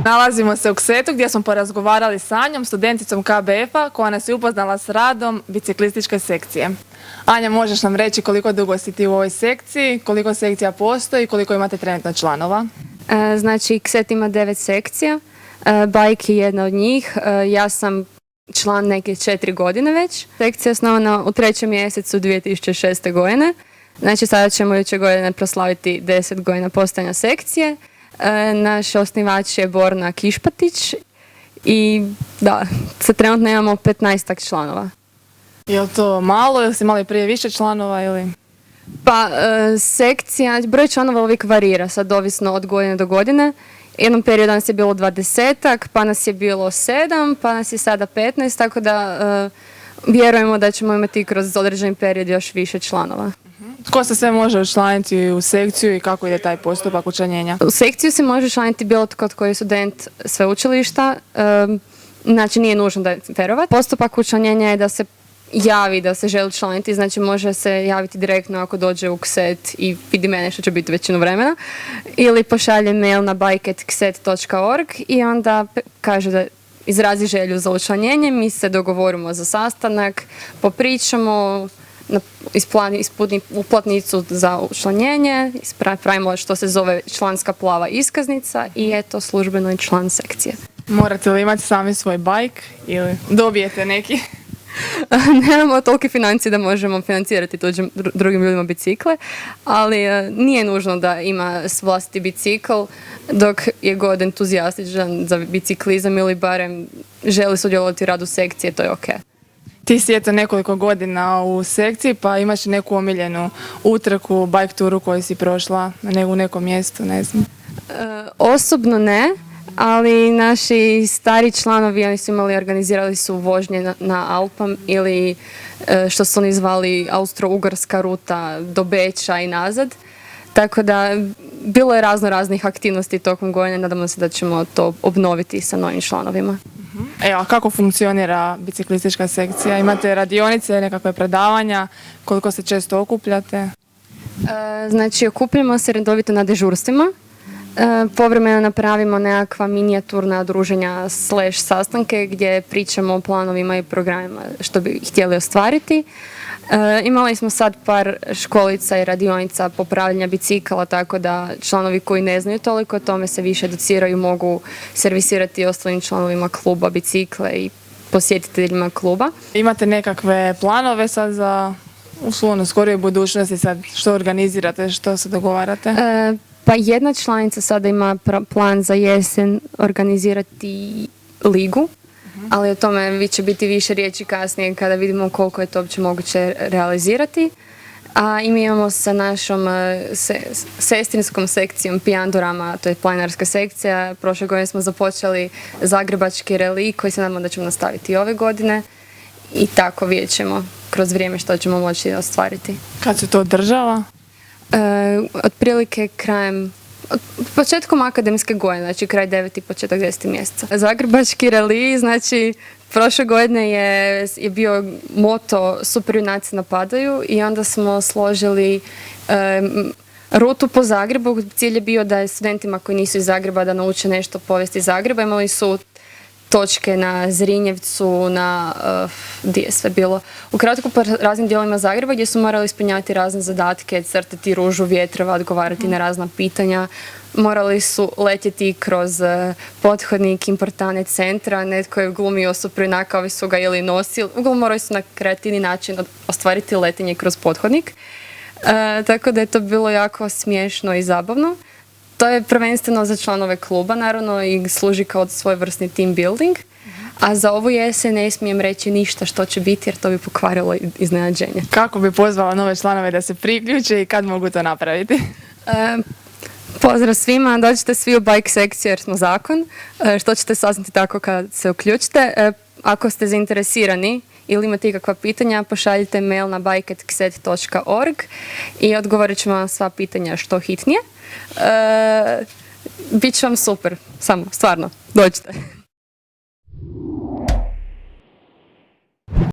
Nalazimo se u Ksetu gdje smo porazgovarali s Anjom, studenticom KBF-a koja nas je upoznala s radom biciklističke sekcije. Anja, možeš nam reći koliko dugo si ti u ovoj sekciji, koliko sekcija postoji i koliko imate trenutno članova? Znači, Kset ima 9 sekcija, Bike je jedna od njih, ja sam član neke 4 godine već. Sekcija je osnovana u 3. mjesecu 2006. godine. Znači, sada ćemo iduće godine proslaviti 10 godina postojanja sekcije. Naš osnivač je Borna Kišpatić i da, sad trenutno imamo 15 članova. Je li to malo ili si imali prije više članova ili? Pa, sekcija, broj članova uvijek varira, sad ovisno od godine do godine. Jednom periodu nas je bilo 20-ak, pa nas je bilo 7, pa nas je sada 15, tako da vjerujemo da ćemo imati kroz određeni period još više članova. Tko se sve može učlaniti u sekciju i kako ide taj postupak učlanjenja? U sekciju se može učlaniti bilo tko tko je student sveučilišta, znači nije nužno da je vjerovat. Postupak učlanjenja je da se javi da se želi učlaniti, znači može se javiti direktno ako dođe u Kset i vidi mene što će biti većinu vremena, ili pošalje mail na bike@kset.org i onda kaže da izrazi želju za učlanjenje, mi se dogovorimo za sastanak, popričamo, ispuni uplatnicu za učlanjenje, pravimo što se zove članska plava iskaznica i eto, službeno je član sekcije. Morate li imati sami svoj bajk ili dobijete neki? Nemamo tolike financije da možemo financirati drugim ljudima bicikle, ali nije nužno da ima vlastiti bicikl dok je god entuzijastičan za biciklizam ili barem želi sudjelovati u radu sekcije, to je ok. Ti si eto nekoliko godina u sekciji, pa imaš neku omiljenu utrku, bike turu koju si prošla u nekom mjestu, ne znam? Osobno ne, ali naši stari članovi, oni su organizirali su vožnje na Alpam ili što su oni zvali Austro-Ugarska ruta do Beča i nazad. Tako da bilo je raznih aktivnosti tokom godine, nadamo se da ćemo to obnoviti sa novim članovima. Evo, a kako funkcionira biciklistička sekcija? Imate radionice, nekakve predavanja, koliko se često okupljate? Znači, okupljamo se redovito na dežurstvima. Povremeno napravimo nekakva minijaturna druženja / sastanke gdje pričamo o planovima i programima što bi htjeli ostvariti. Imali smo sad par školica i radionica popravljanja bicikala, tako da članovi koji ne znaju toliko o tome se više educiraju, mogu servisirati ostalim članovima kluba bicikle i posjetiteljima kluba. Imate nekakve planove sad za u skorijoj budućnosti, sad što organizirate, što se dogovarate? Pa jedna članica sada ima plan za jesen organizirati ligu, ali o tome će biti više riječi kasnije kada vidimo koliko je to uopće moguće realizirati. A i mi imamo sa našom sestrinskom sekcijom Pijandurama, to je planinarska sekcija. Prošle godine smo započeli zagrebački reli koji se nadamo da ćemo nastaviti i ove godine. I tako vidjet ćemo kroz vrijeme što ćemo moći ostvariti. Kad se to održava? Otprilike početkom akademske godine, znači kraj 9. i početak 10. mjeseca. Zagrebački reli, znači prošle godine je bio moto Super junaci napadaju i onda smo složili rutu po Zagrebu. Cilj je bio da je studentima koji nisu iz Zagreba da nauče nešto o povijesti Zagreba. Imali su točke na Zrinjevcu, gdje je sve bilo. Ukratko po raznim dijelovima Zagreba gdje su morali ispunjavati razne zadatke, crtati ružu vjetrova, odgovarati na razna pitanja. Morali su letjeti kroz pothodnik Importane centra, netko je glumio super junaka, ovi su ga ili nosili. Uglavnom morali su na kreativni način ostvariti letenje kroz pothodnik. Tako da je to bilo jako smiješno i zabavno. To je prvenstveno za članove kluba, naravno, i služi kao svojevrsni team building. A za ovu jesen ne smijem reći ništa što će biti jer to bi pokvarilo iznenađenje. Kako bi pozvala nove članove da se priključe i kad mogu to napraviti? Pozdrav svima, dođite svi u bike sekciju jer smo zakon. Što ćete saznati tako kad se uključite. Ako ste zainteresirani ili imate ikakva pitanja, pošaljite mail na bike@kset.org i odgovorit ćemo vam sva pitanja što hitnije. Bit će vam super, samo, stvarno, dođite.